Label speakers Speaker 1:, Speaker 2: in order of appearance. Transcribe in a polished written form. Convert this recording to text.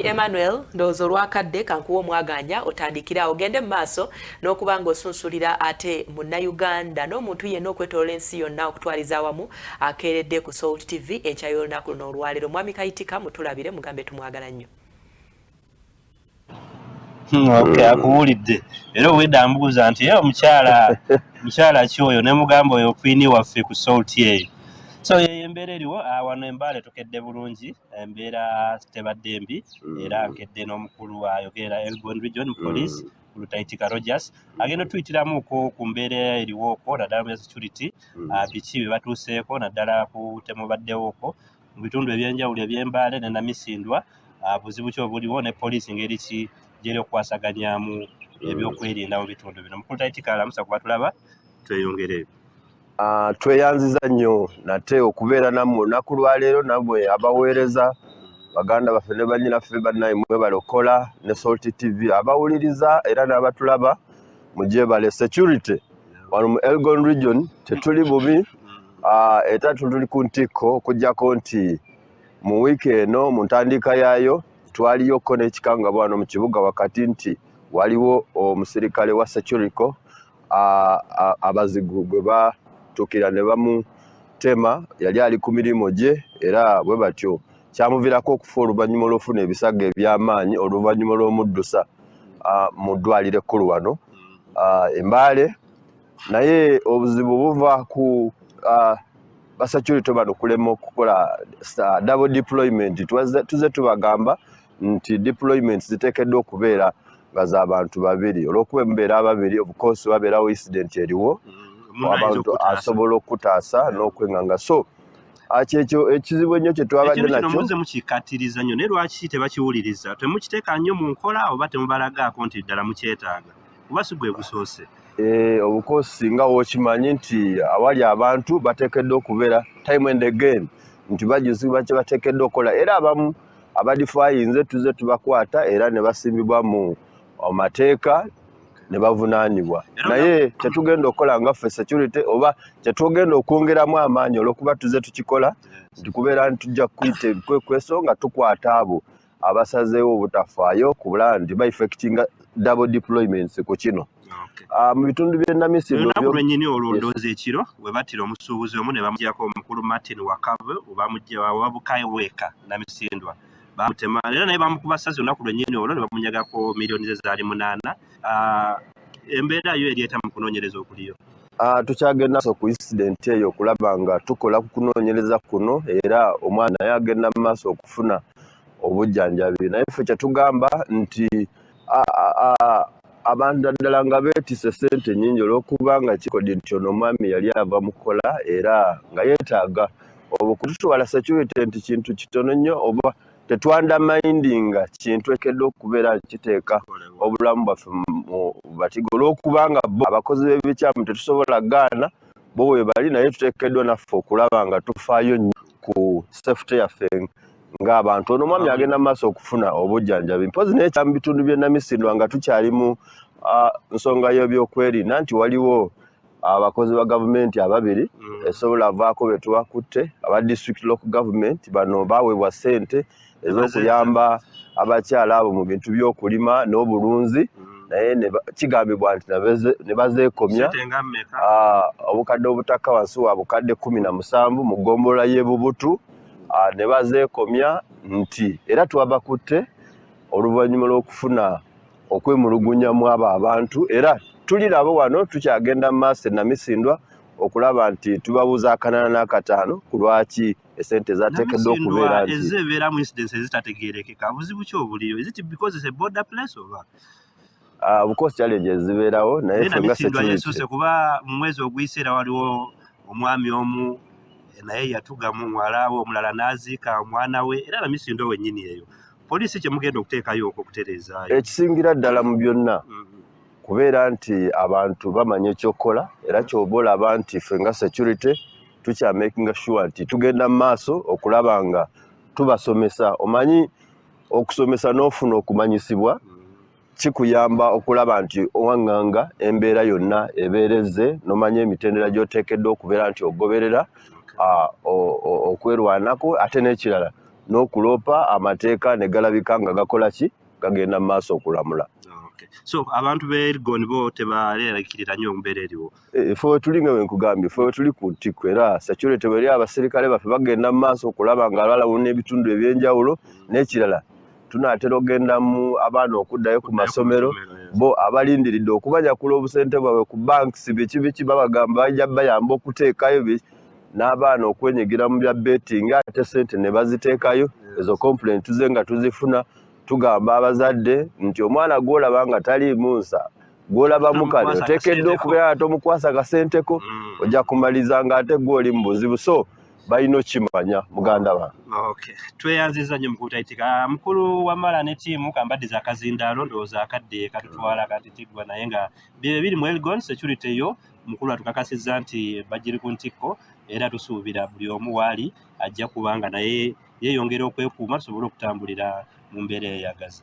Speaker 1: Emmanuel ndozo lwakadde kankuwa omwaganya otandikira ogende mu maaso n'okubanga osunsulira ate munnayuganda n'omuntu yenna okwetoloola ensi yonna okutwaliza awamu akeeredde ku Salt TV enkya y'olunaku luno olwaleero. Mwami Kayitika mutulabire mugambe tumwagala nnyo.
Speaker 2: Okay, akuwulidde era owedda ambuuza nti mukyala ki oyo ne mugamba oyo kwini waffe ku Salt eyo. So embeera eriwo wano Embaale tukedde bulungi, embeera tebadde mbi era nkedde n'omukulu ayogera Elgon Region Police Lutayitika Rogers agenda tuyitiramuko ku mbeera eriwooko naddala mu security biki bye batuuseeko naddala ku temubaddewooko mu bitundu ebyenjawulo eby'Embaale ne Namisindwa buzibu ki obuliwo ne poliisi ngeri ki gyeri okukwasaganyaamu ebyokwerinda mu bitundu bino. Mukulu Tayitika alamusa kuba tulaba tweyongereyo.
Speaker 3: Tweyanziza nnyo nate okubeera nammwe olunaku lwaleero nammwe abaweereza baganda baffe ne bannyinaffe bannaye mwebalokola ne Salt TV abawuliriza era n'abatulaba mugyebale. Security wano mu Elgon Region tetuli bubi era tuli ku ntikko okuggyako nti mu wiiki eno mu ntandika yaayo twaliyoko n'ekikangabwa wano mu kibuga wakati nti waliwo omusirikale wa security abazigu gwe batukira ne bamutema yali ali ku mirimu gye era bwe batyo kyamuviirako okufa oluvannyuma olw'ofuna ebisago eby'amaanyi oluvannyuma lw'omuddusa mu ddwaliro ekkulu wano Embaale. Naye obuzibu buva ku basecurity bano kulema okukola double deployment. Tuze tubagamba nti deployments ziteekeddwa okubeera nga z'abantu babiri olw'okuba mubeera ababiri of course wabeerawo incident eriwo abantu asobola okutaasa n'okwenganga. So kyekyo ekizibu ennyo kye twabadde nakyo.
Speaker 2: Muze mukikkaatiriza nnyo naye lwaki tebakiwuliriza? Temukiteeka nnyo mu nkola oba temubalagaako nti ddala mukyetaaga oba si gwe gusoose?
Speaker 3: Obukosi singa wookimanyi nti awali abantu bateekeddwa okubeera time and again nti bajuzibwa kye bateekeddwa okukola era abamu abadifayinze tuze tubakwata era ne basimbibwa mu amateeka ne bavunaanibwa. Naye tetugenda okukola nga ffe security oba tetugenda okwongeramu amaanyi olw'okuba tuze tukikola nti kubeera nti tujja kuyita ebikwekweso nga tukwata abo abasazeewo obutafaayo kubula nti ba-effectinga double deployments ku kino. Mu bitundu by'e Namisindwa
Speaker 2: olunaku lwennyini olwondooza ekiro we battira omusuubuzi omu ne bamugyako omukulu Martin Wakabe Obabukaweeka Namisindwa bamutema era naye bamukuba ssasi olunaku lwennyini olwo ne bamunyagako miliyoni ze zaali 8. Embeera yo eryeta mu kunoonyereza okuliyo.
Speaker 3: Tukyagenda ku incident eyo okulaba nga tukola ku kunoonyereza kuno era omwana naye agenda mu maaso okufuna obujjanjabi. Naye ffe kye tugamba nti abantu ddala nga beetise ssente nnyingi olw'okuba nga kikodi nti ono omwami yali ava mu kukola era nga yeetaaga obukututwala security nti kintu kitono nnyo oba tetwandamindinga kintu ekedde okubeera kiteeka obulamu bwaffe mu batigo olw'okuba nga bo abakozi b'ebikyamu tetusobola gaana bo bwe bali naye tuteekeddwa naffe okulaba nga tufaayo nnyo ku safety yaffe ng'abantu. Ono omwami agenda mu maaso okufuna obujjanjabi. Mpozi naye kya mu bitundu by'e Namisindwa nga tukyali mu nsonga y'ebyokwerinda nti waliwo abakozi ba gavumenti ababiri esobola avaako be tubakutte aba district local government bano baweebwa ssente ez'okuyamba abakyala abo mu bintu by'okulima n'obulunzi naye kigambibwa nti ne bazeekomya obukadde obutaka wansi wa bukadde 17 mu ggombolola y'e Bubutu ne bazeekomya nti era twabakutte oluvannyuma lw'okufuna okwemulugunya mu abo abantu era tulirabo wano tukyagenda mu maaso e Namisindwa okulaba nti tubabuuza akanana n'akataano ku lwaki esente zateekeddwa okubeera nti
Speaker 2: ezeebeeramu incidents ezitategeerekeka. Buzibu ki obuliyo? Is it because it's a border place oba?
Speaker 3: Bukosi challenge ezibeerawo naye ffe nga
Speaker 2: security kuba mu mwezi oguyise era waliwo omwami omu naye yatugamu muwalawe omulala n'aziika omwana we era Namisindwa wennyini eyo. Poliisi kye mugenda okuteekayo okutereezaayo?
Speaker 3: Ekisingira ddala mu byonna kubeera nti abantu bamanya ekyokukola era ky'oba olaba nti ffe nga security tukya making sure nti tugenda mu maaso okulaba nga tubasomesa. Omanyi okusomesa n'ofuna okumanyisibwa kikuyamba okulaba nti owaŋŋanga embeera yonna ebeereze n'omanya emitendera gy'oteekeddwa okubeera nti ogoberera okwerwanako ate n'ekirala n'okuloopa amateeka ne galabika nga gakola ki gagenda mu maaso okulamula.
Speaker 2: Okay. So abantu be Elgon bo tebalerikirira nnyo mbeera eriwo.
Speaker 3: Ffe we tuli nga wenkugambye ffe we tuli ku ntikko era security bweri abasirikale baffe bagenda mu maaso okulaba nga balawuna ebitundu ebyenjawulo n'ekirala tunaatera ogenda mu abaana okuddayo ku masomero bo abalindiridde okubanjakula obusente bwabwe ku banks biki babagamba bajja bayamba okuteekayo n'abaana okwenyigira mu bya betting ate sente ne baziteekayo ezo complaint tuze nga tuzifuna tugamba abazadde nti omwana gw'olaba nga taliimu nsa gw'olaba mukale oteekeddwa okubeera tomukwasa akasenteko ojja kumaliza nga ate gw'oli mu buzibu so balina okimanya muganda wange.
Speaker 2: Okay. Tweyanziza nnyo mukutayitika mukulu wamala ne ttiimu kambaddiza akazindaalo ndowooza akadde katutwala katitiddwa naye nga biri mu Elgon security yo mukulu atukakasizza nti bagiri ku ntikko era tusuubira buli omu waali ajja kuba nga naye yeeyongera okwekuuma tusobole okutambulira mu mbeera eyagazi.